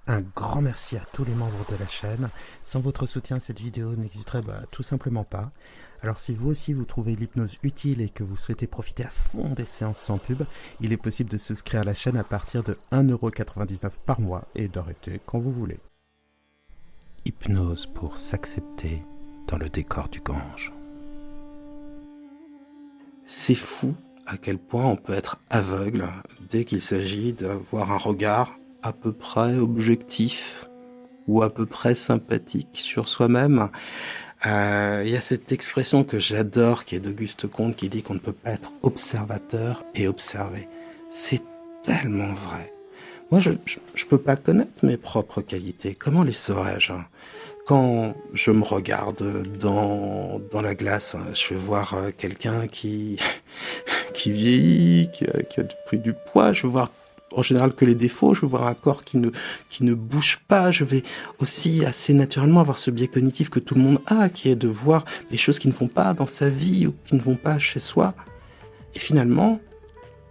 Un grand merci à tous les membres de la chaîne. Sans votre soutien, cette vidéo n'existerait tout simplement pas. Alors si vous aussi vous trouvez l'hypnose utile et que vous souhaitez profiter à fond des séances sans pub, il est possible de souscrire à la chaîne à partir de 1,99 € par mois et d'arrêter quand vous voulez. Hypnose pour s'accepter dans le décor du Gange. C'est fou à quel point on peut être aveugle dès qu'il s'agit d'avoir un regard à peu près objectif ou à peu près sympathique sur soi-même. Il y a cette expression que j'adore qui est d'Auguste Comte qui dit qu'on ne peut pas être observateur et observé. C'est tellement vrai. Moi, je peux pas connaître mes propres qualités. Comment les saurais-je? Quand je me regarde dans la glace, je vais voir quelqu'un qui vieillit, qui a pris du poids, je vais voir en général que les défauts, je vais voir un corps qui ne bouge pas, je vais aussi assez naturellement avoir ce biais cognitif que tout le monde a, qui est de voir les choses qui ne vont pas dans sa vie ou qui ne vont pas chez soi. Et finalement,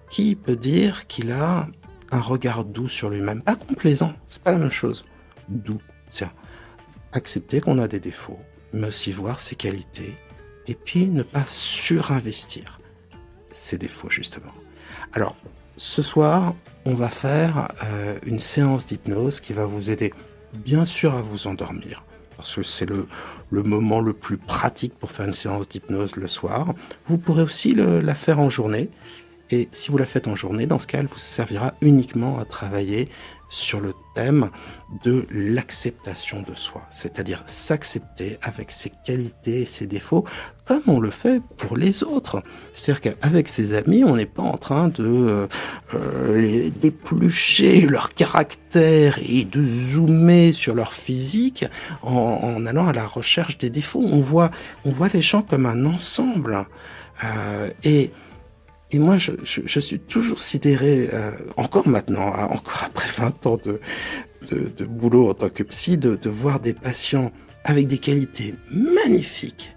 qui peut dire qu'il a un regard doux sur lui-même? Pas complaisant, c'est pas la même chose. Doux, c'est accepter qu'on a des défauts, mais aussi voir ses qualités, et puis ne pas surinvestir ses défauts, justement. Alors, ce soir, on va faire une séance d'hypnose qui va vous aider, bien sûr, à vous endormir, parce que c'est le moment le plus pratique pour faire une séance d'hypnose le soir. Vous pourrez aussi la faire en journée, et si vous la faites en journée, dans ce cas, elle vous servira uniquement à travailler sur le thème de l'acceptation de soi, c'est-à-dire s'accepter avec ses qualités et ses défauts, comme on le fait pour les autres. C'est-à-dire qu'avec ses amis, on n'est pas en train de d'éplucher leur caractère et de zoomer sur leur physique en allant à la recherche des défauts. On voit les gens comme un ensemble. Et moi, je suis toujours sidéré, encore maintenant, encore après 20 ans de boulot en tant que psy, de voir des patients avec des qualités magnifiques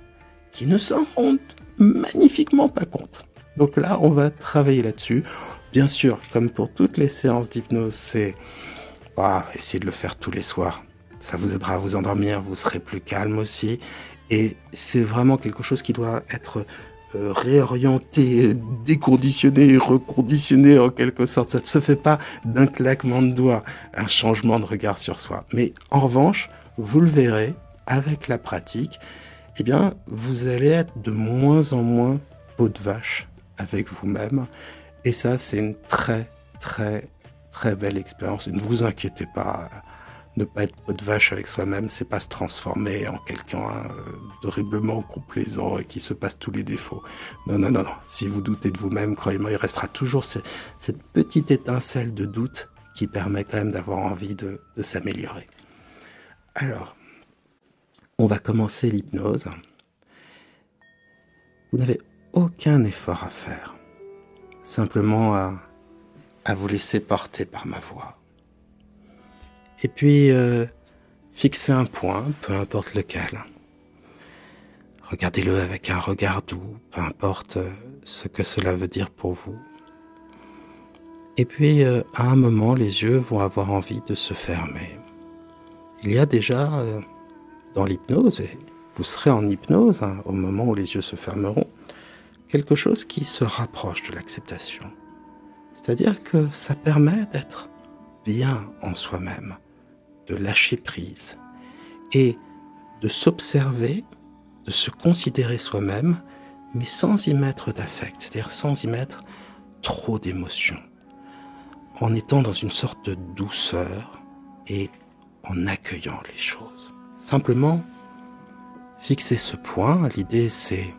qui ne s'en rendent magnifiquement pas compte. Donc là, on va travailler là-dessus. Bien sûr, comme pour toutes les séances d'hypnose, c'est essayer de le faire tous les soirs. Ça vous aidera à vous endormir, vous serez plus calme aussi. Et c'est vraiment quelque chose qui doit être réorienter, déconditionner, reconditionner en quelque sorte. Ça ne se fait pas d'un claquement de doigts, un changement de regard sur soi. Mais en revanche, vous le verrez, avec la pratique, eh bien, vous allez être de moins en moins peau de vache avec vous-même. Et ça, c'est une très, très, très belle expérience. Et ne vous inquiétez pas, ne pas être peau de vache avec soi-même, c'est pas se transformer en quelqu'un d'horriblement complaisant et qui se passe tous les défauts. Non. Si vous doutez de vous-même, croyez-moi, il restera toujours cette petite étincelle de doute qui permet quand même d'avoir envie de s'améliorer. Alors, on va commencer l'hypnose. Vous n'avez aucun effort à faire. Simplement à vous laisser porter par ma voix. Et puis, fixez un point, peu importe lequel. Regardez-le avec un regard doux, peu importe ce que cela veut dire pour vous. Et puis, à un moment, les yeux vont avoir envie de se fermer. Il y a déjà, dans l'hypnose, et vous serez en hypnose au moment où les yeux se fermeront, quelque chose qui se rapproche de l'acceptation. C'est-à-dire que ça permet d'être bien en soi-même, de lâcher prise et de s'observer, de se considérer soi-même, mais sans y mettre d'affect, c'est-à-dire sans y mettre trop d'émotions, en étant dans une sorte de douceur et en accueillant les choses. Simplement, fixer ce point, l'idée c'est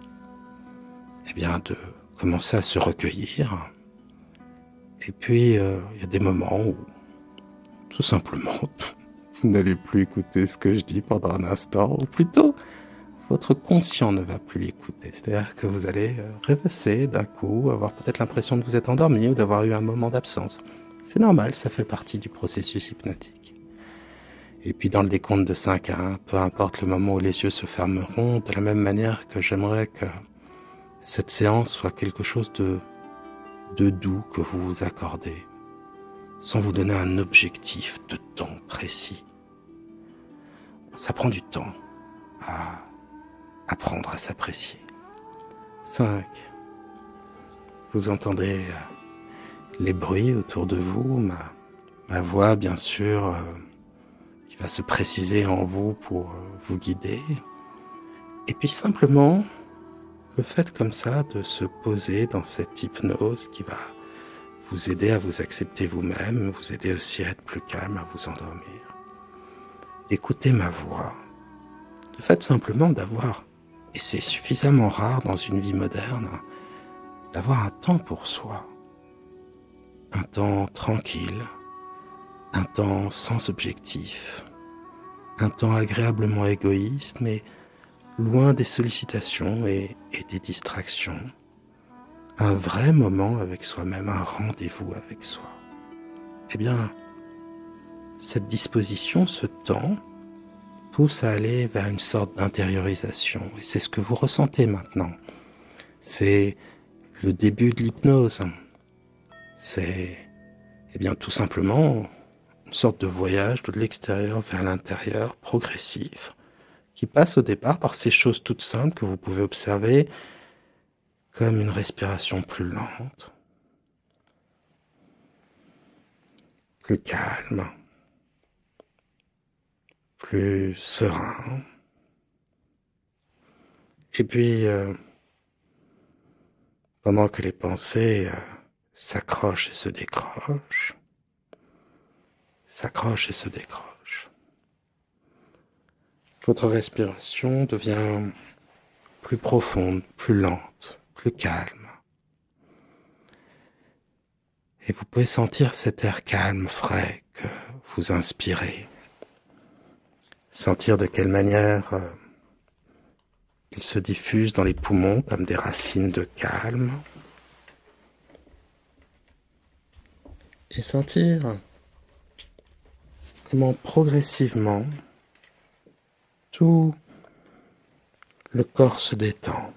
de commencer à se recueillir, et puis il y a des moments où tout simplement vous n'allez plus écouter ce que je dis pendant un instant, ou plutôt, votre conscient ne va plus l'écouter. C'est-à-dire que vous allez rêvasser d'un coup, avoir peut-être l'impression de vous être endormi ou d'avoir eu un moment d'absence. C'est normal, ça fait partie du processus hypnotique. Et puis dans le décompte de 5 à 1, peu importe le moment où les yeux se fermeront, de la même manière que j'aimerais que cette séance soit quelque chose de doux que vous vous accordez, sans vous donner un objectif de temps précis. s'apprécie. Ça prend du temps à apprendre à s'apprécier. 5. Vous entendez les bruits autour de vous, ma voix bien sûr, qui va se préciser en vous pour vous guider. Et puis simplement, le fait comme ça de se poser dans cette hypnose qui va vous aider à vous accepter vous-même, vous aider aussi à être plus calme, à vous endormir. Écoutez ma voix. Le fait simplement d'avoir, et c'est suffisamment rare dans une vie moderne, d'avoir un temps pour soi. Un temps tranquille, un temps sans objectif, un temps agréablement égoïste, mais loin des sollicitations et des distractions. Un vrai moment avec soi-même, un rendez-vous avec soi. Eh bien, cette disposition, ce temps, pousse à aller vers une sorte d'intériorisation. Et c'est ce que vous ressentez maintenant. C'est le début de l'hypnose. C'est, eh bien, tout simplement une sorte de voyage de l'extérieur vers l'intérieur, progressif, qui passe au départ par ces choses toutes simples que vous pouvez observer comme une respiration plus lente, plus calme, plus serein. Et puis, pendant que les pensées s'accrochent et se décrochent, votre respiration devient plus profonde, plus lente, plus calme. Et vous pouvez sentir cet air calme, frais que vous inspirez. Sentir de quelle manière il se diffuse dans les poumons comme des racines de calme. Et sentir comment progressivement tout le corps se détend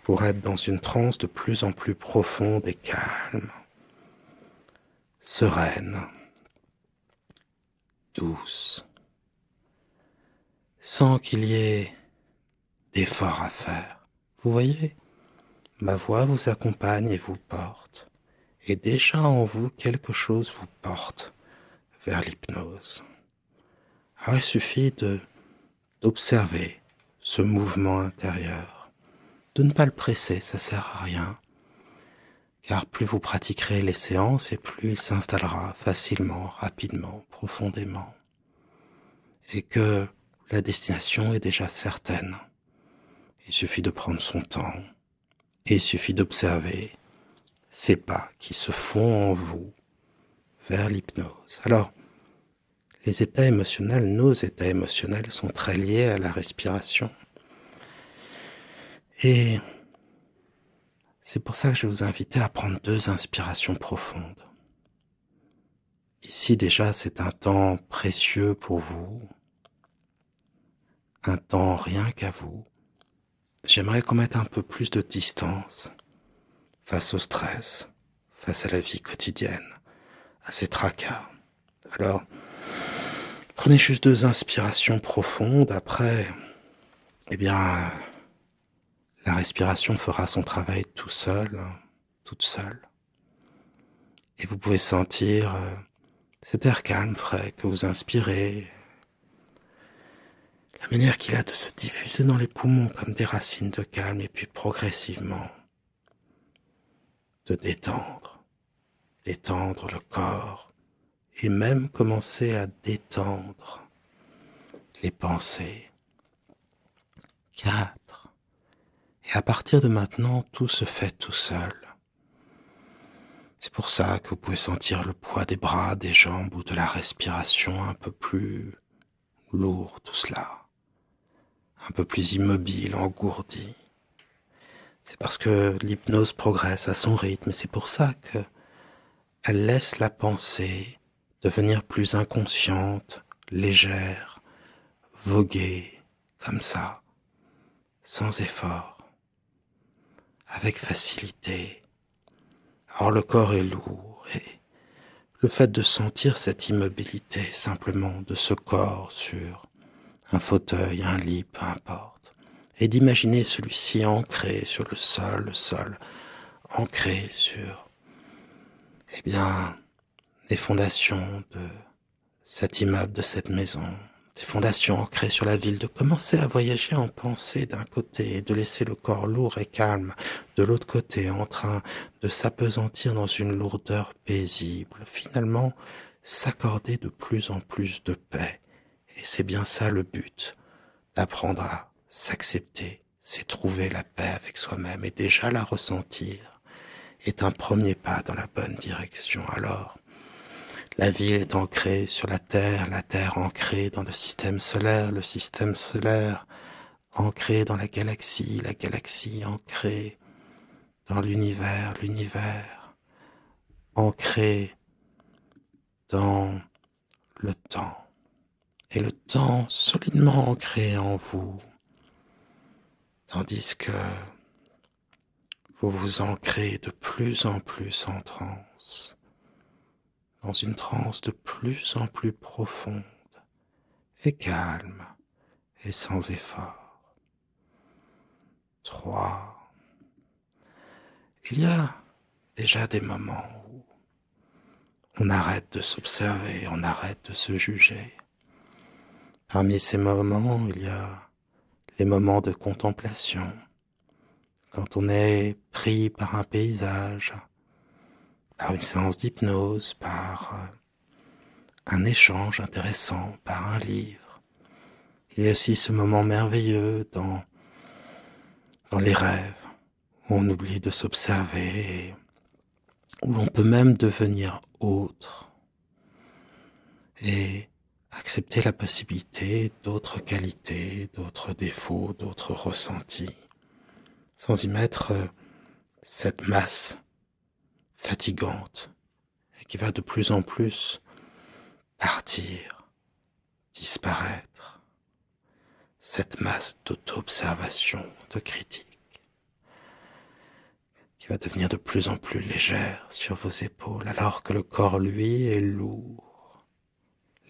pour être dans une transe de plus en plus profonde et calme, sereine, douce, sans qu'il y ait d'efforts à faire. Vous voyez, ma voix vous accompagne et vous porte, et déjà en vous quelque chose vous porte vers l'hypnose. Alors il suffit d'observer ce mouvement intérieur, de ne pas le presser, ça sert à rien, car plus vous pratiquerez les séances et plus il s'installera facilement, rapidement, profondément, et que la destination est déjà certaine. Il suffit de prendre son temps, et il suffit d'observer ces pas qui se font en vous vers l'hypnose. Alors, les états émotionnels, nos états émotionnels sont très liés à la respiration. Et c'est pour ça que je vais vous inviter à prendre 2 inspirations profondes. Ici déjà, c'est un temps précieux pour vous, un temps rien qu'à vous. J'aimerais qu'on mette un peu plus de distance face au stress, face à la vie quotidienne, à ces tracas. Alors, prenez juste 2 inspirations profondes. Après, eh bien, la respiration fera son travail tout seul, toute seule. Et vous pouvez sentir cet air calme, frais que vous inspirez, la manière qu'il a de se diffuser dans les poumons comme des racines de calme, et puis progressivement de détendre le corps, et même commencer à détendre les pensées. 4. Et à partir de maintenant, tout se fait tout seul. C'est pour ça que vous pouvez sentir le poids des bras, des jambes ou de la respiration un peu plus lourd, tout cela. Un peu plus immobile, engourdi. C'est parce que l'hypnose progresse à son rythme, et c'est pour ça que elle laisse la pensée devenir plus inconsciente, légère, voguer, comme ça, sans effort, avec facilité. Or le corps est lourd, et Le fait de sentir cette immobilité simplement de ce corps sur un fauteuil, un lit, peu importe, et d'imaginer celui-ci ancré sur le sol ancré sur, eh bien, les fondations de cet immeuble, de cette maison, ces fondations ancrées sur la ville, de commencer à voyager en pensée d'un côté et de laisser le corps lourd et calme de l'autre côté en train de s'appesantir dans une lourdeur paisible, finalement s'accorder de plus en plus de paix. Et c'est bien ça le but, d'apprendre à s'accepter, c'est trouver la paix avec soi-même et déjà la ressentir est un premier pas dans la bonne direction. Alors, la ville est ancrée sur la Terre ancrée dans le système solaire ancré dans la galaxie ancrée dans l'univers ancré dans le temps, et le temps solidement ancré en vous, tandis que vous vous ancrez de plus en plus en transe, dans une transe de plus en plus profonde et calme et sans effort. 3. Il y a déjà des moments où on arrête de s'observer, on arrête de se juger. Parmi ces moments, il y a les moments de contemplation, quand on est pris par un paysage, par une séance d'hypnose, par un échange intéressant, par un livre. Il y a aussi ce moment merveilleux dans les rêves, où on oublie de s'observer, et où l'on peut même devenir autre et accepter la possibilité d'autres qualités, d'autres défauts, d'autres ressentis, sans y mettre cette masse fatigante et qui va de plus en plus partir, disparaître, cette masse d'auto-observation, de critique, qui va devenir de plus en plus légère sur vos épaules, alors que le corps, lui, est lourd.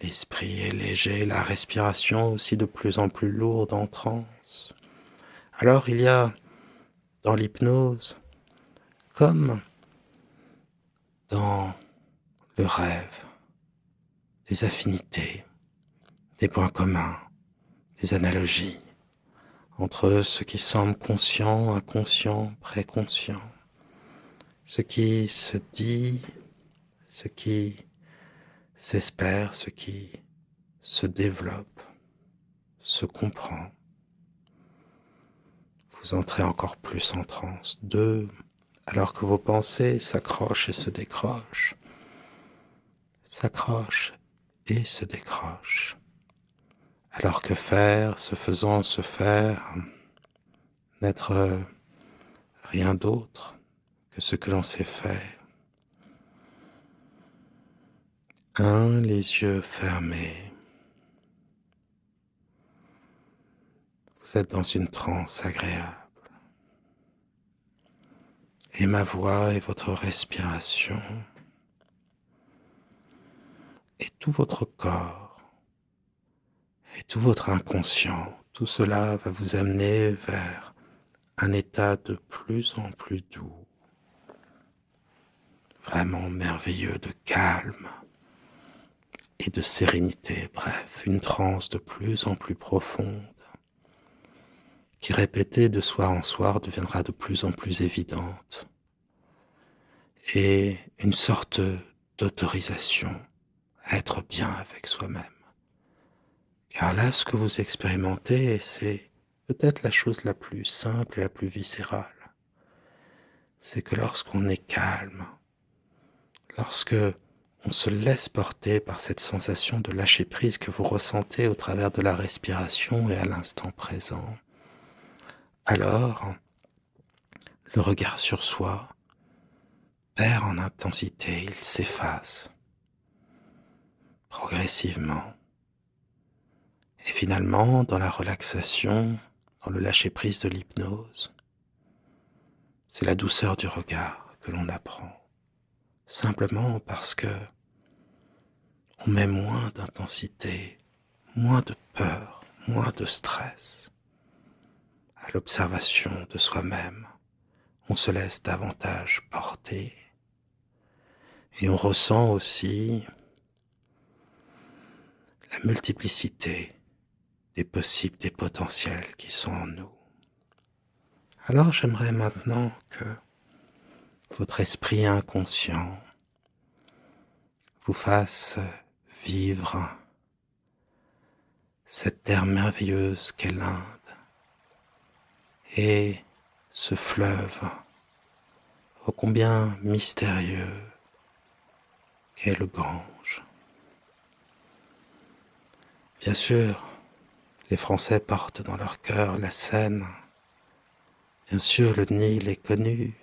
L'esprit est léger, la respiration aussi de plus en plus lourde en transe. Alors il y a, dans l'hypnose, comme dans le rêve, des affinités, des points communs, des analogies entre ce qui semble conscient, inconscient, préconscient, ce qui se dit, ce qui s'espère, ce qui se développe, se comprend. Vous entrez encore plus en transe. 2, alors que vos pensées s'accrochent et se décrochent, s'accrochent et se décrochent. Alors que faire, se faisant se faire, n'être rien d'autre que ce que l'on s'est fait. 1, les yeux fermés. Vous êtes dans une transe agréable. Et ma voix et votre respiration et tout votre corps et tout votre inconscient, tout cela va vous amener vers un état de plus en plus doux, vraiment merveilleux, de calme et de sérénité, bref, une transe de plus en plus profonde, qui répétée de soir en soir deviendra de plus en plus évidente, et une sorte d'autorisation à être bien avec soi-même. Car là, ce que vous expérimentez, c'est peut-être la chose la plus simple et la plus viscérale, c'est que lorsqu'on est calme, lorsque on se laisse porter par cette sensation de lâcher prise que vous ressentez au travers de la respiration et à l'instant présent, alors le regard sur soi perd en intensité, il s'efface progressivement. Et finalement, dans la relaxation, dans le lâcher-prise de l'hypnose, c'est la douceur du regard que l'on apprend, simplement parce que on met moins d'intensité, moins de peur, moins de stress. À l'observation de soi-même, on se laisse davantage porter et on ressent aussi la multiplicité des possibles, des potentiels qui sont en nous. Alors j'aimerais maintenant que votre esprit inconscient vous fasse vivre cette terre merveilleuse qu'est l'Inde et ce fleuve ô combien mystérieux qu'est le Gange. Bien sûr, les Français portent dans leur cœur la Seine. Bien sûr, le Nil est connu,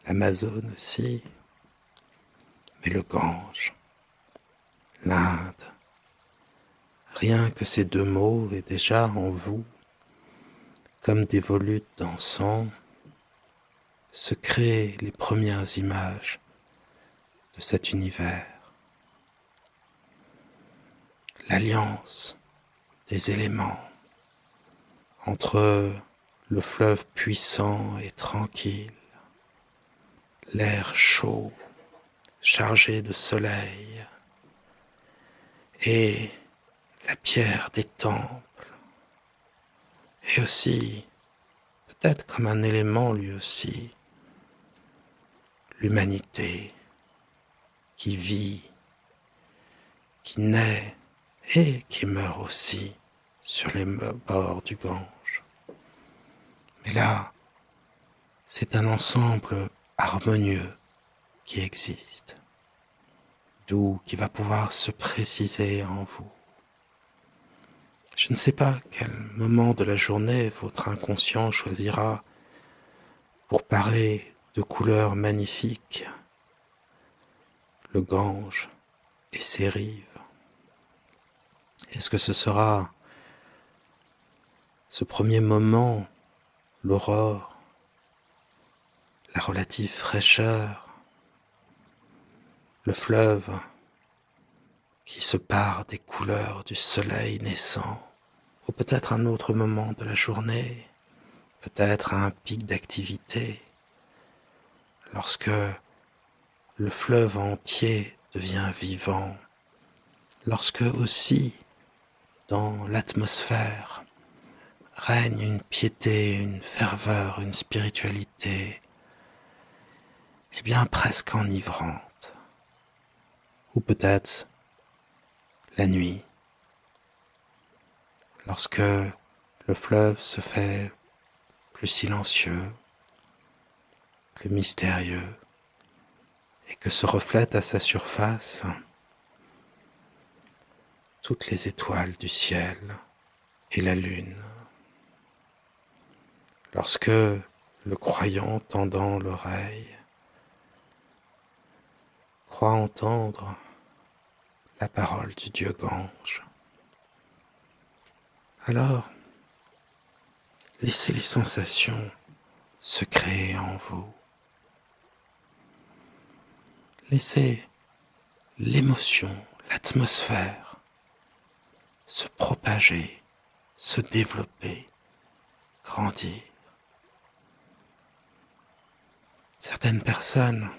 l'Amazone aussi, mais le Gange, l'Inde, rien que ces deux mots est déjà en vous, comme des volutes dansant, se créent les premières images de cet univers. L'alliance des éléments entre le fleuve puissant et tranquille, l'air chaud, chargé de soleil, et la pierre des temples, et aussi, peut-être comme un élément lui aussi, l'humanité qui vit, qui naît et qui meurt aussi sur les bords du Gange. Mais là, c'est un ensemble harmonieux qui existe, d'où qui va pouvoir se préciser en vous. Je ne sais pas quel moment de la journée votre inconscient choisira pour parer de couleurs magnifiques le Gange et ses rives. Est-ce que ce sera ce premier moment, l'aurore, la relative fraîcheur, le fleuve qui se pare des couleurs du soleil naissant, ou peut-être un autre moment de la journée, peut-être un pic d'activité, lorsque le fleuve entier devient vivant, lorsque aussi, dans l'atmosphère, règne une piété, une ferveur, une spiritualité, eh bien presque enivrante, ou peut-être la nuit, lorsque le fleuve se fait plus silencieux, plus mystérieux, et que se reflètent à sa surface toutes les étoiles du ciel et la lune. Lorsque le croyant tendant l'oreille croit entendre la parole du Dieu Gange, alors laissez les sensations se créer en vous. Laissez l'émotion, l'atmosphère se propager, se développer, grandir. Certaines personnes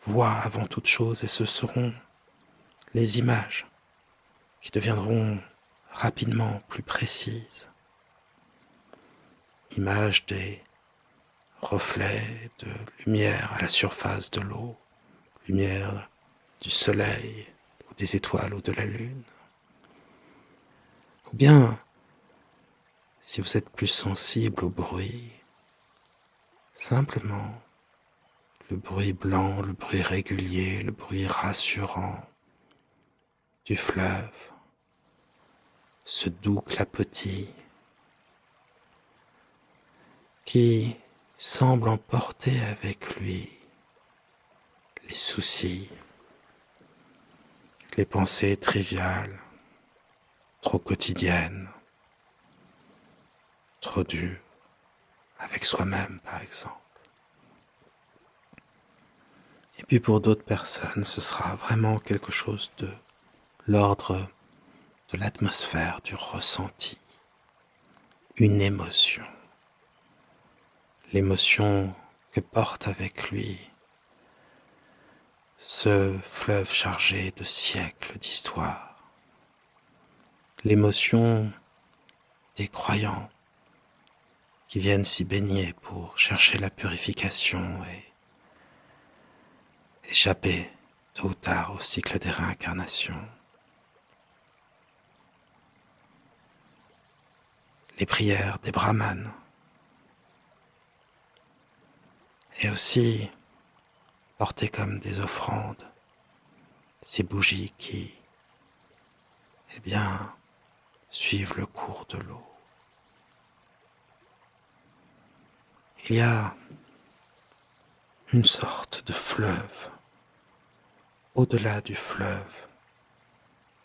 voient avant toute chose et ce seront les images qui deviendront rapidement plus précises. Images des reflets de lumière à la surface de l'eau, lumière du soleil ou des étoiles ou de la lune. Ou bien, si vous êtes plus sensible au bruit, simplement le bruit blanc, le bruit régulier, le bruit rassurant du fleuve, ce doux clapotis qui semble emporter avec lui les soucis, les pensées triviales, trop quotidiennes, trop dures, avec soi-même par exemple. Et puis pour d'autres personnes, ce sera vraiment quelque chose de l'ordre de l'atmosphère, du ressenti, une émotion, l'émotion que porte avec lui ce fleuve chargé de siècles d'histoire, l'émotion des croyants qui viennent s'y baigner pour chercher la purification et échapper tôt ou tard au cycle des réincarnations. Les prières des brahmanes et aussi portées comme des offrandes, ces bougies qui, eh bien, suivent le cours de l'eau. Il y a une sorte de fleuve, au-delà du fleuve,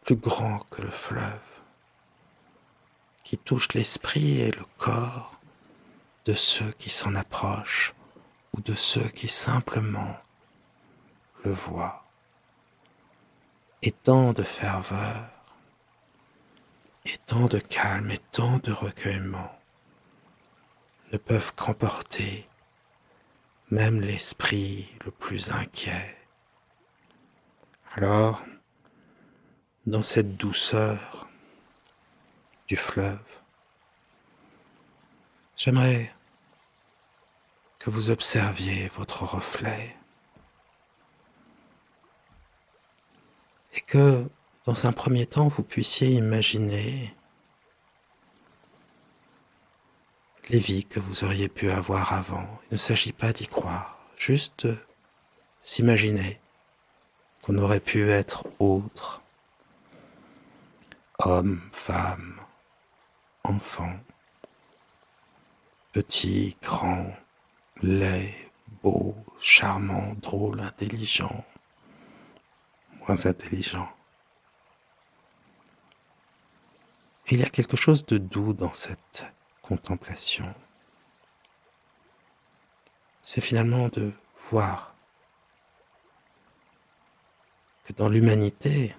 plus grand que le fleuve, qui touche l'esprit et le corps de ceux qui s'en approchent ou de ceux qui simplement le voient. Et tant de ferveur, et tant de calme, et tant de recueillement ne peuvent qu'emporter même l'esprit le plus inquiet. Alors, dans cette douceur du fleuve, j'aimerais que vous observiez votre reflet et que, dans un premier temps, vous puissiez imaginer les vies que vous auriez pu avoir avant. Il ne s'agit pas d'y croire, juste s'imaginer qu'on aurait pu être autre, homme, femme, enfant, petit, grand, laid, beau, charmant, drôle, intelligent, moins intelligent. Il y a quelque chose de doux dans cette contemplation. C'est finalement de voir que dans l'humanité,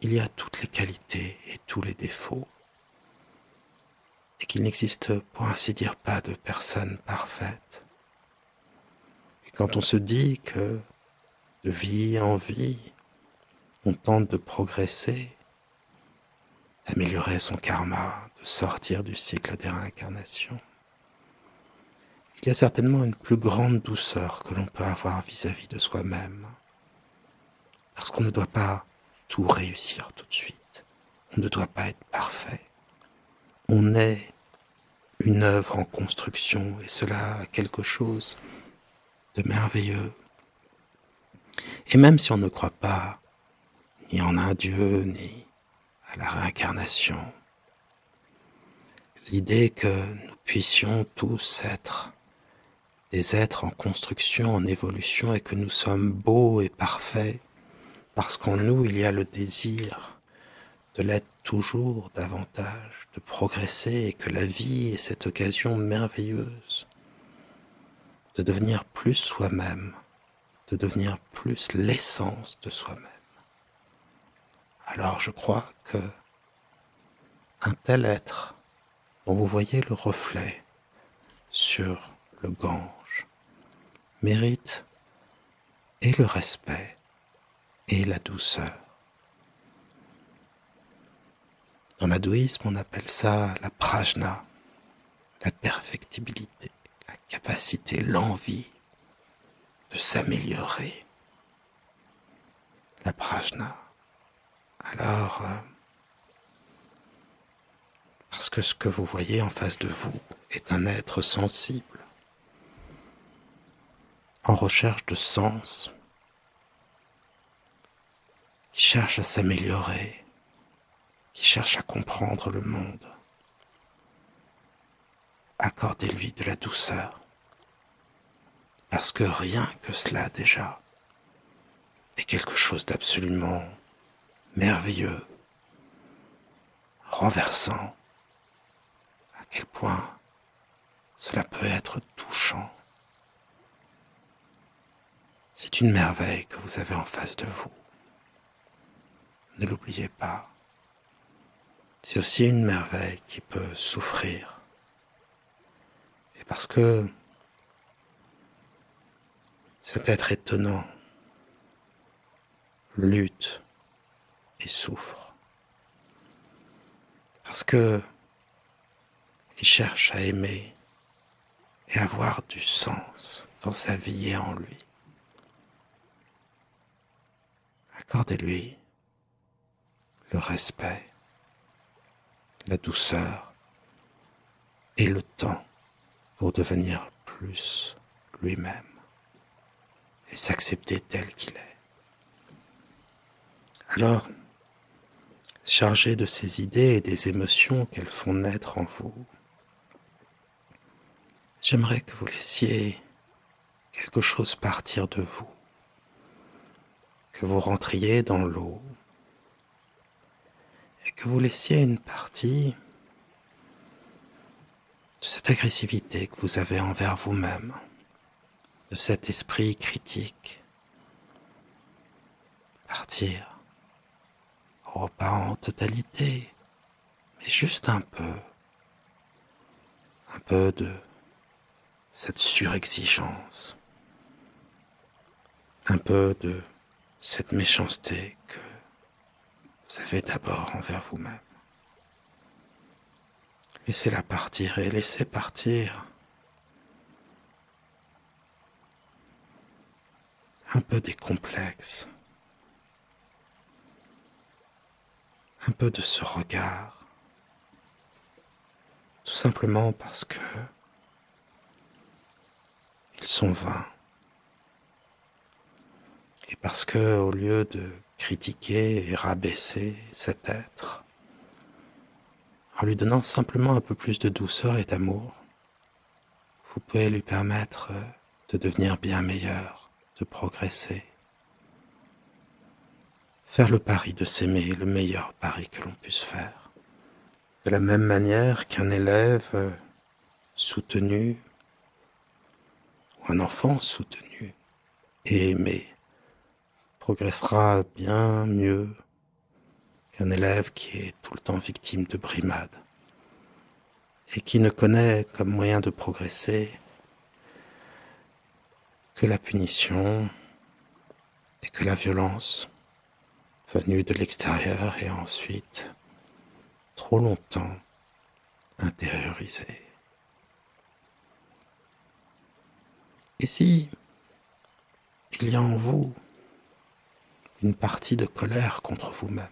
il y a toutes les qualités et tous les défauts, et qu'il n'existe pour ainsi dire pas de personne parfaite. Et quand on se dit que de vie en vie, on tente de progresser, d'améliorer son karma, de sortir du cycle des réincarnations, il y a certainement une plus grande douceur que l'on peut avoir vis-à-vis de soi-même, parce qu'on ne doit pas tout réussir tout de suite, on ne doit pas être parfait. On est une œuvre en construction, et cela a quelque chose de merveilleux. Et même si on ne croit pas ni en un Dieu, ni à la réincarnation, l'idée que nous puissions tous être des êtres en construction, en évolution, et que nous sommes beaux et parfaits, parce qu'en nous il y a le désir de l'être toujours davantage, de progresser, et que la vie est cette occasion merveilleuse de devenir plus soi-même, de devenir plus l'essence de soi-même. Alors je crois que un tel être dont vous voyez le reflet sur le Gange mérite et le respect et la douceur. Dans l'hindouisme, on appelle ça la prajna, la perfectibilité, la capacité, l'envie de s'améliorer. La prajna. Alors, parce que ce que vous voyez en face de vous est un être sensible, en recherche de sens, qui cherche à s'améliorer, qui cherche à comprendre le monde. Accordez-lui de la douceur, parce que rien que cela déjà est quelque chose d'absolument merveilleux, renversant, à quel point cela peut être touchant. C'est une merveille que vous avez en face de vous. Ne l'oubliez pas. C'est aussi une merveille qui peut souffrir. Et parce que cet être étonnant lutte et souffre. Parce que il cherche à aimer et à avoir du sens dans sa vie et en lui. Accordez-lui le respect, la douceur et le temps pour devenir plus lui-même et s'accepter tel qu'il est. Alors, chargé de ces idées et des émotions qu'elles font naître en vous, j'aimerais que vous laissiez quelque chose partir de vous, que vous rentriez dans l'eau et que vous laissiez une partie de cette agressivité que vous avez envers vous-même, de cet esprit critique, partir, pas en totalité, mais juste un peu de cette surexigence, un peu de cette méchanceté que vous avez d'abord envers vous-même. Laissez-la partir et laissez partir un peu des complexes, un peu de ce regard, tout simplement parce que ils sont vains. Et parce que, au lieu de critiquer et rabaisser cet être, en lui donnant simplement un peu plus de douceur et d'amour, vous pouvez lui permettre de devenir bien meilleur, de progresser. Faire le pari de s'aimer, le meilleur pari que l'on puisse faire. De la même manière qu'un élève soutenu, ou un enfant soutenu et aimé, progressera bien mieux qu'un élève qui est tout le temps victime de brimades et qui ne connaît comme moyen de progresser que la punition et que la violence venue de l'extérieur et ensuite trop longtemps intériorisée. Et si il y a en vous une partie de colère contre vous-même,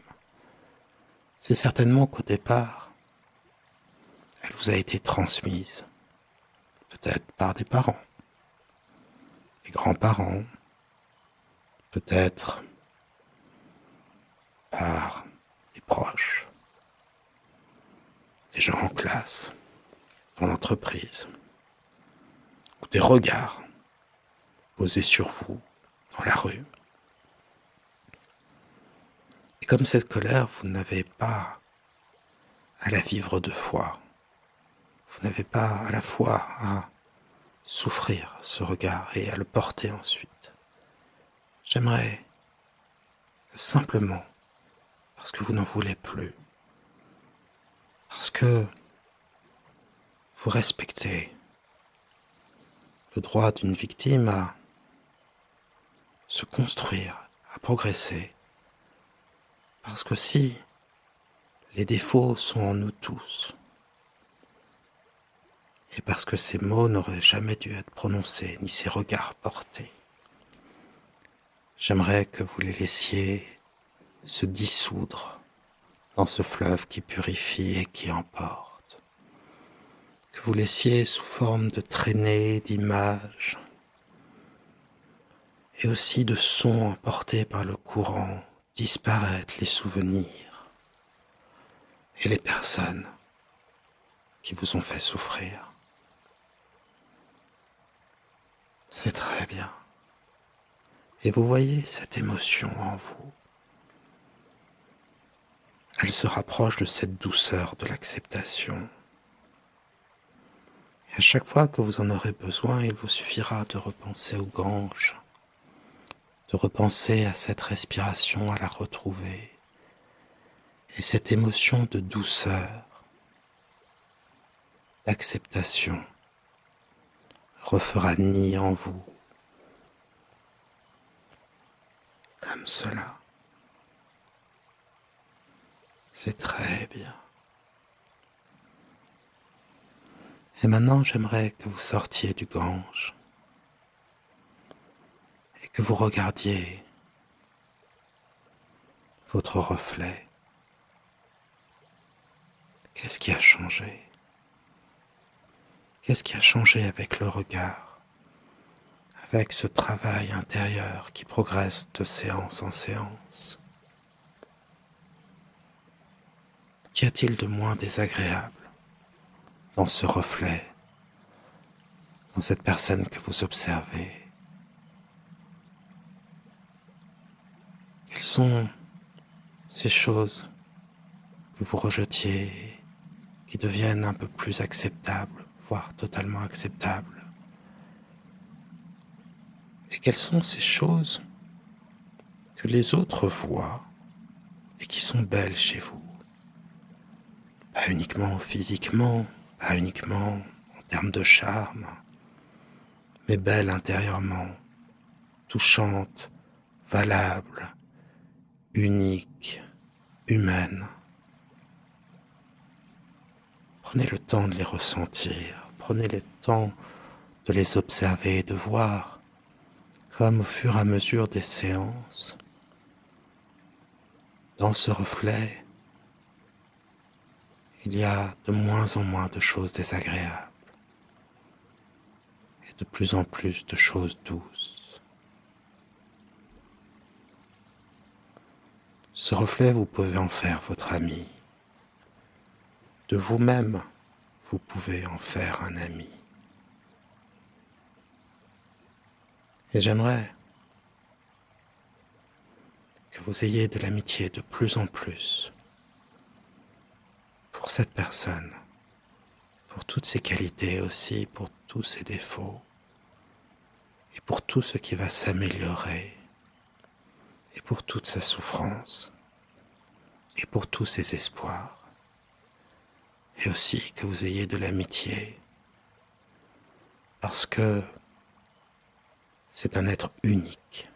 c'est certainement qu'au départ, elle vous a été transmise, peut-être par des parents, des grands-parents, peut-être par des proches, des gens en classe, dans l'entreprise, ou des regards posés sur vous dans la rue. Et comme cette colère, vous n'avez pas à la vivre deux fois. Vous n'avez pas à la fois à souffrir ce regard et à le porter ensuite. J'aimerais que simplement, parce que vous n'en voulez plus, parce que vous respectez le droit d'une victime à se construire, à progresser, parce que si les défauts sont en nous tous, et parce que ces mots n'auraient jamais dû être prononcés, ni ces regards portés, j'aimerais que vous les laissiez se dissoudre dans ce fleuve qui purifie et qui emporte, que vous laissiez sous forme de traînées, d'images, et aussi de sons emportés par le courant, disparaître les souvenirs et les personnes qui vous ont fait souffrir. C'est très bien. Et vous voyez cette émotion en vous. Elle se rapproche de cette douceur de l'acceptation. Et à chaque fois que vous en aurez besoin, il vous suffira de repenser au Gange, de repenser à cette respiration, à la retrouver, et cette émotion de douceur, d'acceptation, refera nid en vous, comme cela. C'est très bien. Et maintenant, j'aimerais que vous sortiez du Gange et que vous regardiez votre reflet. Qu'est-ce qui a changé? Qu'est-ce qui a changé avec le regard, avec ce travail intérieur qui progresse de séance en séance? Qu'y a-t-il de moins désagréable dans ce reflet, dans cette personne que vous observez? Quelles sont ces choses que vous rejetiez, qui deviennent un peu plus acceptables, voire totalement acceptables? Et quelles sont ces choses que les autres voient et qui sont belles chez vous? Pas uniquement physiquement, pas uniquement en termes de charme, mais belles intérieurement, touchantes, valables, uniques, humaines. Prenez le temps de les ressentir, prenez le temps de les observer, de voir, comme au fur et à mesure des séances, dans ce reflet, il y a de moins en moins de choses désagréables et de plus en plus de choses douces. Ce reflet, vous pouvez en faire votre ami. De vous-même, vous pouvez en faire un ami. Et j'aimerais que vous ayez de l'amitié de plus en plus pour cette personne, pour toutes ses qualités aussi, pour tous ses défauts, et pour tout ce qui va s'améliorer, et pour toute sa souffrance, et pour tous ses espoirs. Et aussi que vous ayez de l'amitié, parce que c'est un être unique.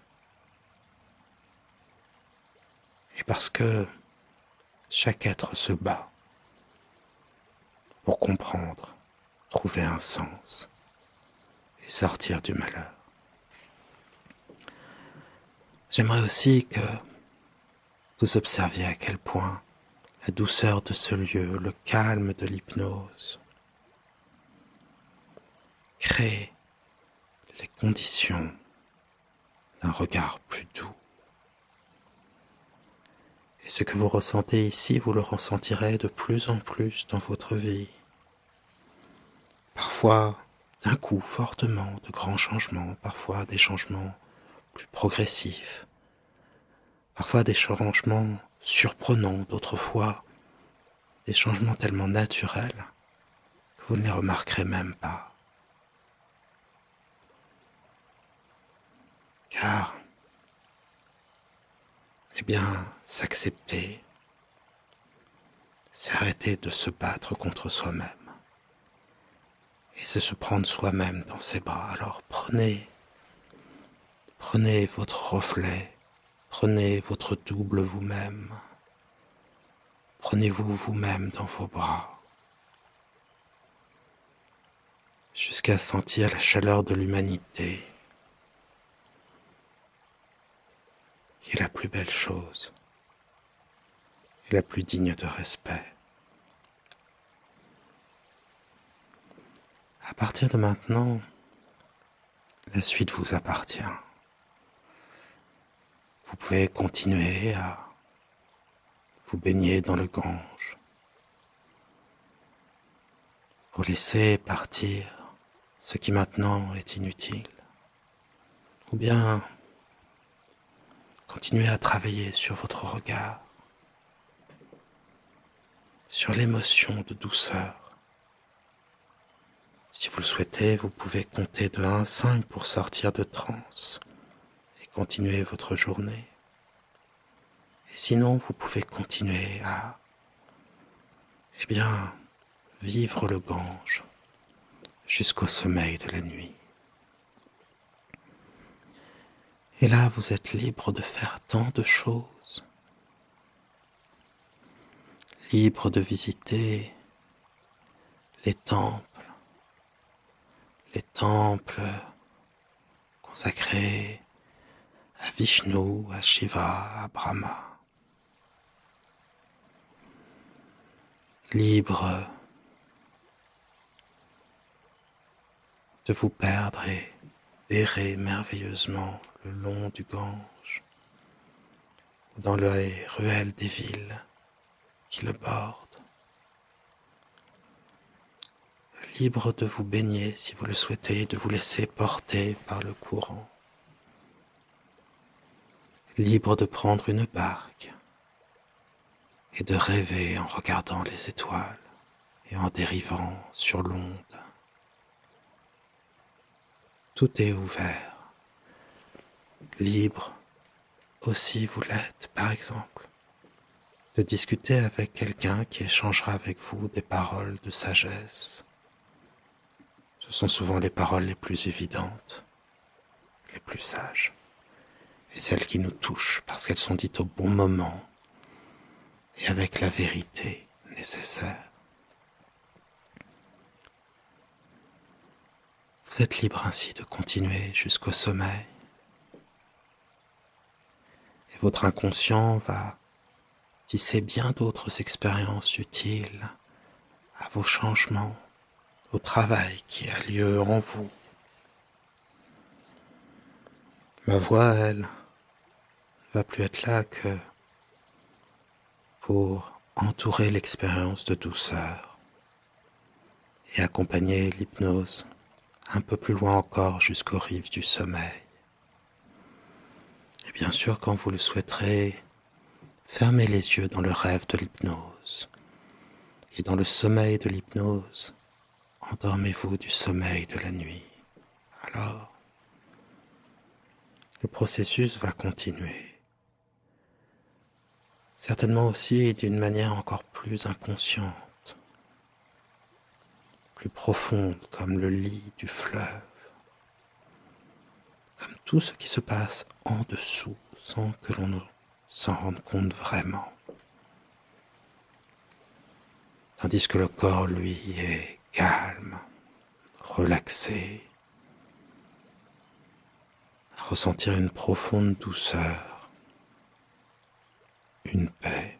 Et parce que chaque être se bat pour comprendre, trouver un sens et sortir du malheur. J'aimerais aussi que vous observiez à quel point la douceur de ce lieu, le calme de l'hypnose, crée les conditions d'un regard plus doux. Et ce que vous ressentez ici, vous le ressentirez de plus en plus dans votre vie. Parfois, d'un coup, fortement, de grands changements, parfois des changements plus progressifs, parfois des changements surprenants, d'autres fois des changements tellement naturels que vous ne les remarquerez même pas. Car, eh bien, s'accepter, c'est arrêter de se battre contre soi-même. Et c'est se prendre soi-même dans ses bras. Alors prenez votre reflet, prenez votre double vous-même, prenez-vous vous-même dans vos bras, jusqu'à sentir la chaleur de l'humanité, qui est la plus belle chose et la plus digne de respect. À partir de maintenant, la suite vous appartient. Vous pouvez continuer à vous baigner dans le Gange pour laisser partir ce qui maintenant est inutile, ou bien continuer à travailler sur votre regard, sur l'émotion de douceur. Si vous le souhaitez, vous pouvez compter de 1 à 5 pour sortir de transe et continuez votre journée. Et sinon, vous pouvez continuer à, vivre le Gange jusqu'au sommeil de la nuit. Et là, vous êtes libre de faire tant de choses, libre de visiter les temples consacrés à Vishnu, à Shiva, à Brahma. Libre de vous perdre et d'errer merveilleusement le long du Gange ou dans les ruelles des villes qui le bordent. Libre de vous baigner si vous le souhaitez, de vous laisser porter par le courant. Libre de prendre une barque et de rêver en regardant les étoiles et en dérivant sur l'onde. Tout est ouvert. Libre aussi vous l'êtes, par exemple, de discuter avec quelqu'un qui échangera avec vous des paroles de sagesse. Ce sont souvent les paroles les plus évidentes, les plus sages, et celles qui nous touchent parce qu'elles sont dites au bon moment et avec la vérité nécessaire. Vous êtes libre ainsi de continuer jusqu'au sommeil. Et votre inconscient va tisser bien d'autres expériences utiles à vos changements, au travail qui a lieu en vous. Ma voix, elle, ne va plus être là que pour entourer l'expérience de douceur et accompagner l'hypnose un peu plus loin encore jusqu'aux rives du sommeil. Et bien sûr, quand vous le souhaiterez, fermez les yeux dans le rêve de l'hypnose. Et dans le sommeil de l'hypnose, endormez-vous du sommeil de la nuit. Alors, le processus va continuer. Certainement aussi d'une manière encore plus inconsciente, plus profonde, comme le lit du fleuve, comme tout ce qui se passe en dessous, sans que l'on s'en rende compte vraiment. Tandis que le corps, lui, est calme, relaxé, à ressentir une profonde douceur, une paix,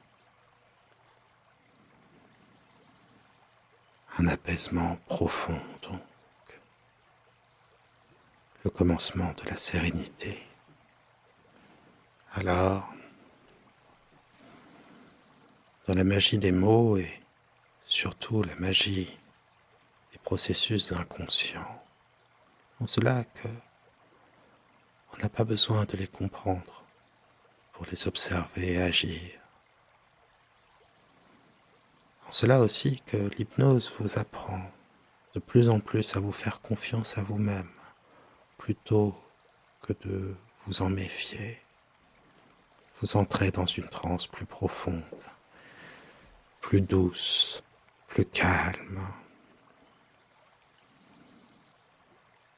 un apaisement profond donc, le commencement de la sérénité. Alors, dans la magie des mots et surtout la magie des processus inconscients, en cela que on n'a pas besoin de les comprendre pour les observer et agir. En cela aussi que l'hypnose vous apprend de plus en plus à vous faire confiance à vous-même, plutôt que de vous en méfier. Vous entrez dans une transe plus profonde, plus douce, plus calme,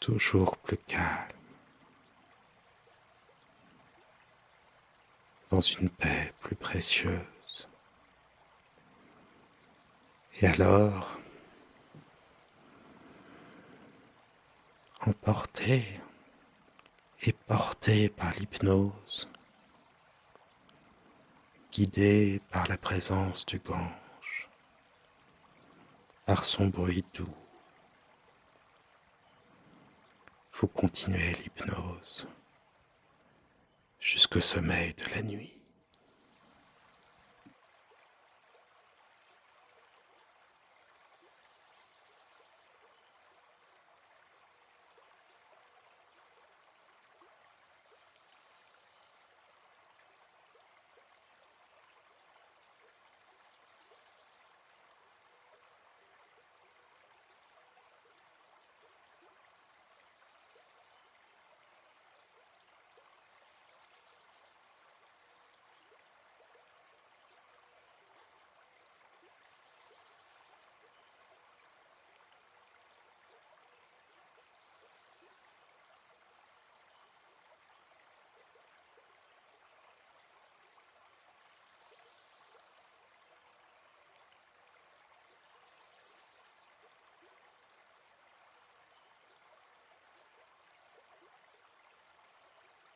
toujours plus calme, dans une paix plus précieuse. Et alors, emporté et porté par l'hypnose, guidé par la présence du Gange, par son bruit doux, vous continuez l'hypnose jusqu'au sommeil de la nuit.